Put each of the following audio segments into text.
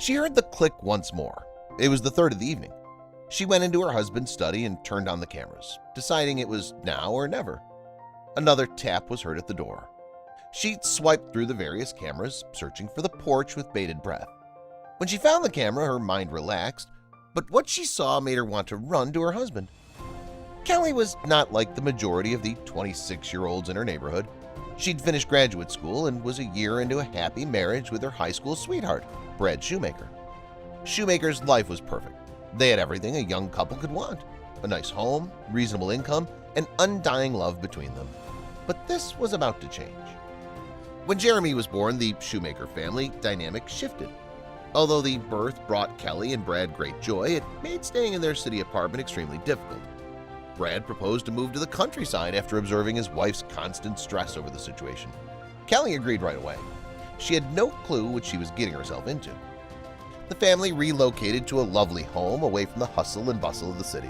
She heard the click once more. It was the third of the evening. She went into her husband's study and turned on the cameras, deciding it was now or never. Another tap was heard at the door. She swiped through the various cameras, searching for the porch with bated breath. When she found the camera, her mind relaxed, but what she saw made her want to run to her husband. Kelly was not like the majority of the 26-year-olds in her neighborhood. She'd finished graduate school and was a year into a happy marriage with her high school sweetheart, Brad Shoemaker. Shoemaker's life was perfect. They had everything a young couple could want: a nice home, reasonable income, and undying love between them. But this was about to change. When Jeremy was born, the Shoemaker family dynamic shifted. Although the birth brought Kelly and Brad great joy, it made staying in their city apartment extremely difficult. Brad proposed to move to the countryside after observing his wife's constant stress over the situation. Kelly agreed right away. She had no clue what she was getting herself into. The family relocated to a lovely home away from the hustle and bustle of the city.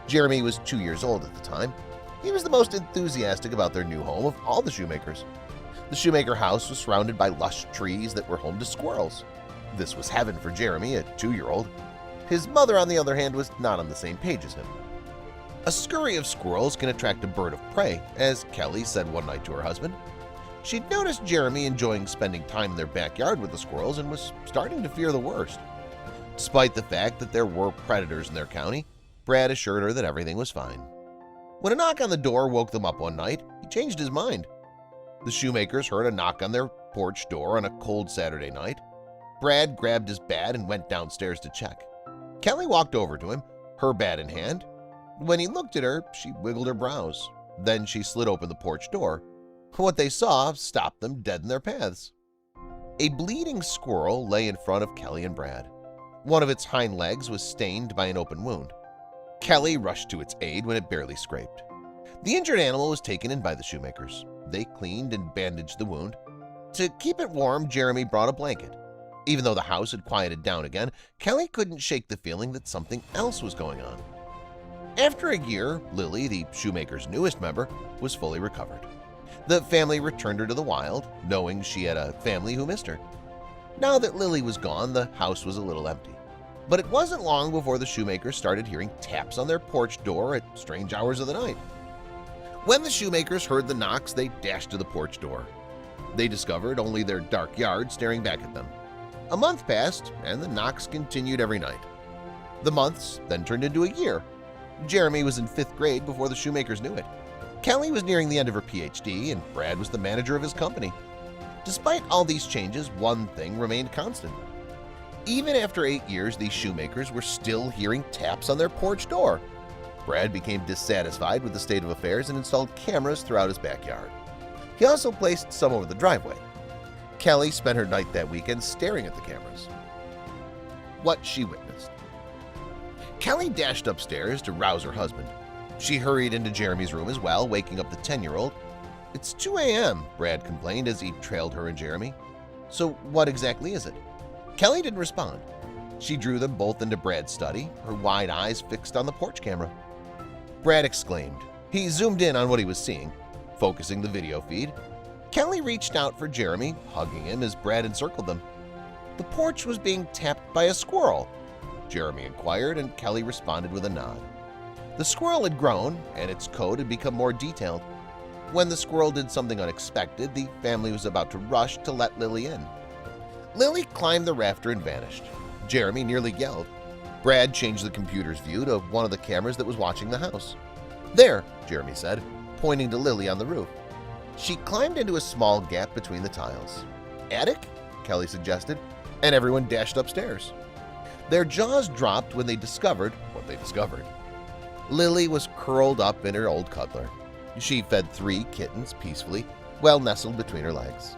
Jeremy was 2 years old at the time. He was the most enthusiastic about their new home of all the Shoemakers. The Shoemaker house was surrounded by lush trees that were home to squirrels. This was heaven for Jeremy, a 2-year-old. His mother, on the other hand, was not on the same page as him. A scurry of squirrels can attract a bird of prey, as Kelly said one night to her husband. She'd noticed Jeremy enjoying spending time in their backyard with the squirrels and was starting to fear the worst. Despite the fact that there were predators in their county, Brad assured her that everything was fine. When a knock on the door woke them up one night, he changed his mind. The Shoemakers heard a knock on their porch door on a cold Saturday night. Brad grabbed his bat and went downstairs to check. Kelly walked over to him, her bat in hand. When he looked at her, she wiggled her brows. Then she slid open the porch door. What they saw stopped them dead in their paths. A bleeding squirrel lay in front of Kelly and Brad. One of its hind legs was stained by an open wound. Kelly rushed to its aid when it barely scraped. The injured animal was taken in by the Shoemakers. They cleaned and bandaged the wound. To keep it warm, Jeremy brought a blanket. Even though the house had quieted down again, Kelly couldn't shake the feeling that something else was going on. After a year, Lily, the Shoemaker's newest member, was fully recovered. The family returned her to the wild, knowing she had a family who missed her. Now that Lily was gone, the house was a little empty. But it wasn't long before the Shoemakers started hearing taps on their porch door at strange hours of the night. When the Shoemakers heard the knocks, they dashed to the porch door. They discovered only their dark yard staring back at them. A month passed, and the knocks continued every night. The months then turned into a year. Jeremy was in 5th grade before the Shoemakers knew it. Kelly was nearing the end of her PhD, and Brad was the manager of his company. Despite all these changes, one thing remained constant. Even after 8 years, the Shoemakers were still hearing taps on their porch door. Brad became dissatisfied with the state of affairs and installed cameras throughout his backyard. He also placed some over the driveway. Kelly spent her night that weekend staring at the cameras. What she witnessed. Kelly dashed upstairs to rouse her husband. She hurried into Jeremy's room as well, waking up the 10-year-old. "It's 2 a.m., Brad complained as he trailed her and Jeremy. "So what exactly is it?" Kelly didn't respond. She drew them both into Brad's study, her wide eyes fixed on the porch camera. Brad exclaimed. He zoomed in on what he was seeing, focusing the video feed. Kelly reached out for Jeremy, hugging him as Brad encircled them. The porch was being tapped by a squirrel. Jeremy inquired, and Kelly responded with a nod. The squirrel had grown, and its coat had become more detailed. When the squirrel did something unexpected, the family was about to rush to let Lily in. Lily climbed the rafter and vanished. Jeremy nearly yelled. Brad changed the computer's view to one of the cameras that was watching the house. "There," Jeremy said, pointing to Lily on the roof. She climbed into a small gap between the tiles. "Attic?" Kelly suggested, and everyone dashed upstairs. Their jaws dropped when they discovered what they discovered. Lily was curled up in her old cuddler. She fed 3 kittens peacefully, well nestled between her legs.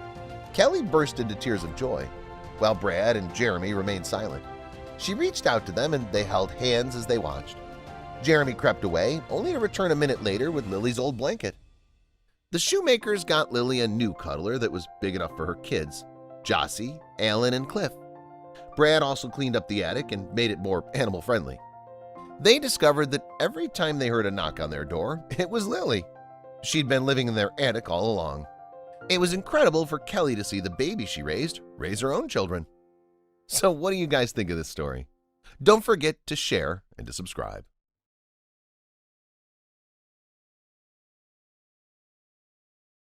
Kelly burst into tears of joy, while Brad and Jeremy remained silent. She reached out to them, and they held hands as they watched. Jeremy crept away, only to return a minute later with Lily's old blanket. The Shoemakers got Lily a new cuddler that was big enough for her kids, Jossie, Alan, and Cliff. Brad also cleaned up the attic and made it more animal-friendly. They discovered that every time they heard a knock on their door, it was Lily. She'd been living in their attic all along. It was incredible for Kelly to see the baby she raised raise her own children. So what do you guys think of this story? Don't forget to share and to subscribe.